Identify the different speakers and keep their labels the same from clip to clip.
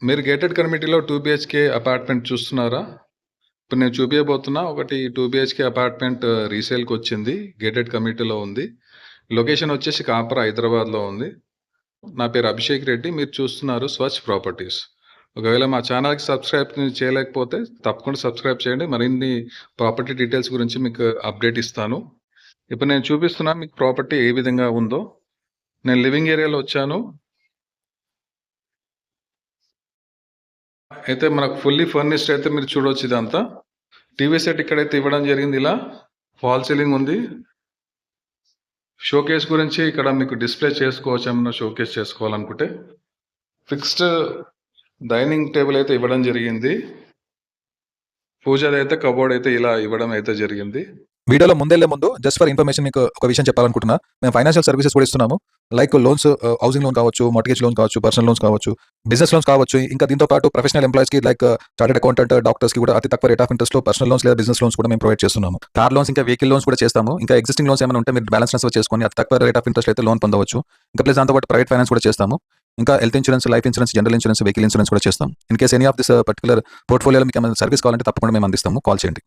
Speaker 1: మీరు గేటెడ్ కమ్యూనిటీలో 2 BHK apartment చూస్తున్నారా? ఇప్పుడు నేను చూపియబోతున్నా ఒకటి 2 బీహెచ్‌కే అపార్ట్మెంట్ రీసేల్‌కొచ్చింది. గేటెడ్ కమ్యూనిటీలో ఉంది. లొకేషన్ వచ్చేసి కాపర్ హైదరాబాద్‌లో ఉంది. నా పేరు అభిషేక్ రెడ్డి. మీరు చూస్తున్నారు స్వచ్ ప్రాపర్టీస్. ఒకవేళ మా ఛానల్‌కి సబ్స్క్రైబ్ చేయలేకపోతే తప్పకుండా సబ్స్క్రైబ్ చేయండి. మరిన్ని ప్రాపర్టీ డీటెయిల్స్ గురించి మీకు అప్డేట్ ఇస్తాను. ఇప్పుడు నేను చూపిస్తున్నా మీకు ప్రాపర్టీ ఏ విధంగా ఉందో. నేను లివింగ్ ఏరియాలో వచ్చాను. అయితే మనకు ఫుల్లీ ఫర్నిష్డ్ అయితే మీరు చూడొచ్చు ఇదంతా. టీవీ సెట్ ఇక్కడైతే ఇవ్వడం జరిగింది ఇలా. ఫాల్ సీలింగ్ ఉంది. షోకేస్ గురించి ఇక్కడ మీకు డిస్‌ప్లే చేసుకోవచ్చు ఏమన్నా షోకేస్ చేసుకోవాలనుకుంటే. ఫిక్స్డ్ డైనింగ్ టేబుల్ అయితే ఇవ్వడం జరిగింది. పూజదైతే కబోర్డ్ అయితే ఇలా ఇవ్వడం అయితే జరిగింది.
Speaker 2: వీడియోలో ముందెళ్లే ముందు జస్ట్ ఫర్ ఇన్ఫర్మేషన్ మీకు ఒక విషయం చెప్పాలనుకుంటున్నా. మేము ఫైనాన్షియల్ సర్వీసెస్ కూడా ఇస్తున్నాము. లైక్ లోన్స్, హౌసింగ్ లోన్ కావచ్చు, మార్ట్‌గేజ్ లోన్ కావచ్చు, పర్సనల్ లోన్స్ కావచ్చు, బిజినెస్ లోన్స్ కావచ్చు. ఇంకా దీంతో పాటు ప్రొఫెషనల్ ఎంప్లాయీస్‌కి లైక్ చార్టర్డ్ అకౌంటెంట్, డాక్టర్స్‌కి కూడా అతి తక్కువ రేట్ ఆఫ్ ఇంట్రెస్ట్‌లో పర్సనల్ లోన్స్ లేదా బిజినెస్ లోన్స్ కూడా మేము ప్రొవైడ్ చేస్తున్నాము. కార్ లోన్స్, ఇంకా వెహికల్ లోన్స్ కూడా చేస్తాము. ఇంకా ఎగ్జిస్టింగ్ లోన్స్ ఏమైనా ఉంటే మీరు బ్యాలెన్స్ ట్రాన్స్‌ఫర్ చేసుకొని అతి తక్కువ రేట్ ఆఫ్ ఇంట్రెస్ట్ అయితే లోన్ పొందవచ్చు. ఇంకా ప్లస్ దాంతో పాటు ప్రైవేట్ ఫైనాన్స్ కూడా చేస్తాము. ఇంకా health insurance, life insurance, general insurance, vehicle insurance కూడా చేస్తాం. In case any of this particular పోర్ట్‌ఫోలియోలో మీకు ఏమైనా సర్వీస్ కావాలంటే తప్పకుండా మేము అందిస్తాము. కాల్ చేయండి.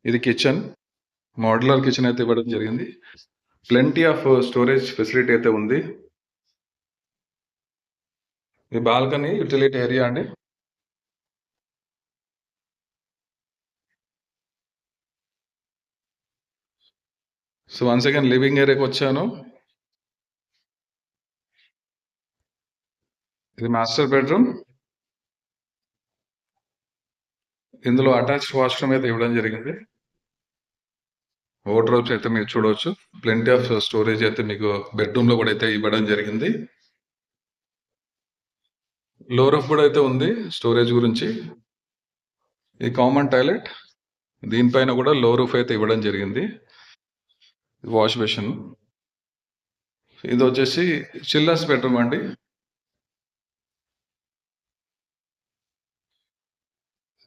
Speaker 1: ఇది కిచెన్. మోడ్యులర్ కిచెన్ అయితే ఇవ్వడం జరిగింది. ప్లెంటీ ఆఫ్ స్టోరేజ్ ఫెసిలిటీ అయితే ఉంది. ఈ బాల్కనీ యుటిలిటీ ఏరియా అండి. సో వన్స్ అగైన్ లివింగ్ ఏరియాకి వచ్చాను. ఇది మాస్టర్ బెడ్రూమ్. ఇందులో అటాచ్డ్ వాష్‌రూమ్ అయితే ఇవ్వడం జరిగింది. వార్డ్‌రోబ్స్ అయితే మీరు చూడవచ్చు. ప్లెంటీ ఆఫ్ స్టోరేజ్ అయితే మీకు బెడ్రూమ్‌లో కూడా అయితే ఇవ్వడం జరిగింది. లో రూఫ్ కూడా అయితే ఉంది స్టోరేజ్ గురించి. ఈ కామన్ టాయిలెట్. దీనిపైన కూడా లో రూఫ్ అయితే ఇవ్వడం జరిగింది. Wash basin. ఇది వచ్చేసి చిల్డ్రన్స్ బెడ్రూమ్ అండి.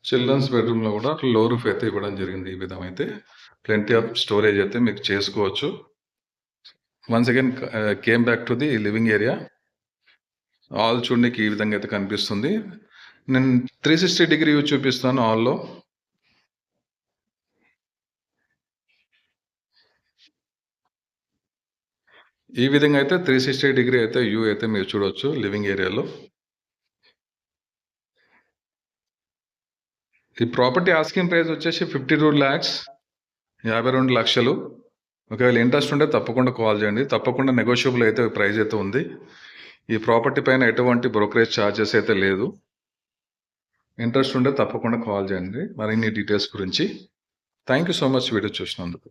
Speaker 1: చిల్డ్రన్స్ బెడ్రూమ్‌లో కూడా లో రూఫ్ అయితే ఇవ్వడం జరిగింది. ఈ విధం అయితే ప్లెంటీ ఆఫ్ స్టోరేజ్ అయితే మీకు చేసుకోవచ్చు. Once again came back to the living area. Hall చూడనీకి ఈ విధంగా అయితే కనిపిస్తుంది. నేను 360 డిగ్రీ వ్యూ చూపిస్తాను హాల్‌లో. ఈ విధంగా అయితే 360 డిగ్రీ అయితే వ్యూ అయితే మీరు చూడొచ్చు లివింగ్ ఏరియాలో. ఈ ప్రాపర్టీ ఆస్కింగ్ ప్రైస్ వచ్చేసి 52 lakhs, 52 లక్షలు. ఒకవేళ ఇంట్రెస్ట్ ఉంటే తప్పకుండా కాల్ చేయండి. తప్పకుండా నెగోషియబుల్ అయితే ప్రైస్ అయితే ఉంది. ఈ ప్రాపర్టీ పైన ఎటువంటి బ్రోకరేజ్ ఛార్జెస్ అయితే లేదు. ఇంట్రెస్ట్ ఉంటే తప్పకుండా కాల్ చేయండి మరిన్ని డీటెయిల్స్ గురించి. Thank you so much video చూసినందుకు.